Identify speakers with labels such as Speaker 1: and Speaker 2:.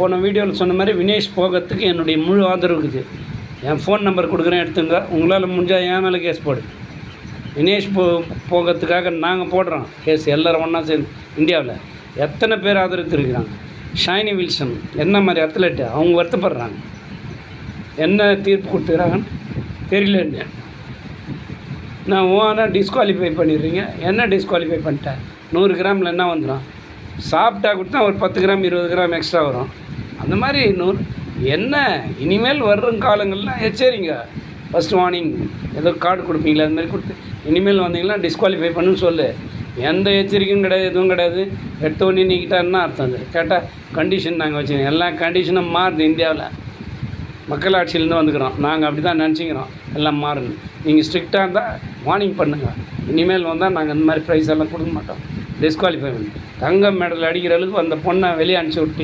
Speaker 1: போன வீடியோவில் சொன்ன மாதிரி வினேஷ் போகிறதுக்கு என்னுடைய முழு ஆதரவு இருக்குது. என் ஃபோன் நம்பர் கொடுக்குறேன், எடுத்துங்க. உங்களால் முடிஞ்சால் என் மேலே கேஸ் போடு. வினேஷ் போகிறதுக்காக நாங்கள் போடுறோம் கேஸ், எல்லோரும் ஒன்றா சேர்ந்து. இந்தியாவில் எத்தனை பேர் ஆதரித்துருக்கிறாங்க. ஷைனி வில்சன் என்ன மாதிரி அத்லெட்டு, அவங்க வருத்தப்படுறாங்க. என்ன தீர்ப்பு கொடுத்துக்கிறாங்கன்னு தெரியல. நான் ஓனாக டிஸ்குவாலிஃபை பண்ணிடுறீங்க. என்ன டிஸ்குவாலிஃபை பண்ணிட்டேன்? 100 கிராமில் என்ன வந்துடும்? சாப்பிட்டா கொடுத்தா ஒரு 10 கிராம் 20 கிராம் எக்ஸ்ட்ரா வரும். அந்த மாதிரி 100 என்ன இனிமேல் வரும் காலங்கள்லாம் எச்சரிங்க. ஃபஸ்ட் வார்னிங் ஏதோ கார்டு கொடுப்பீங்களா, அது மாதிரி கொடுத்து இனிமேல் வந்தீங்கன்னா டிஸ்குவாலிஃபை பண்ணுன்னு சொல்லு. எந்த எச்சரிக்கையும் கிடையாது, எதுவும் கிடையாது. எடுத்தோடனே நீக்கிட்டாருன்னா அர்த்தம். அது கேட்டால் கண்டிஷன் நாங்கள் வச்சுக்கோங்க. எல்லா கண்டிஷனும் மாறுது இந்தியாவில். மக்களாட்சியிலேருந்து வந்துக்கிறோம். நாங்கள் அப்படி தான் நினச்சிக்கிறோம் எல்லாம் மாறுது. நீங்கள் ஸ்ட்ரிக்டாக இருந்தால் வார்னிங் பண்ணுங்கள். இனிமேல் வந்தால் நாங்கள் இந்த மாதிரி ப்ரைஸ் எல்லாம் கொடுக்க மாட்டோம். டிஸ்குவாலிஃபை பண்ணி தங்க மெடல் அடிக்கிற அளவுக்கு அந்த பொண்ணை வெளியே அனுப்பிச்சி விட்டீங்க.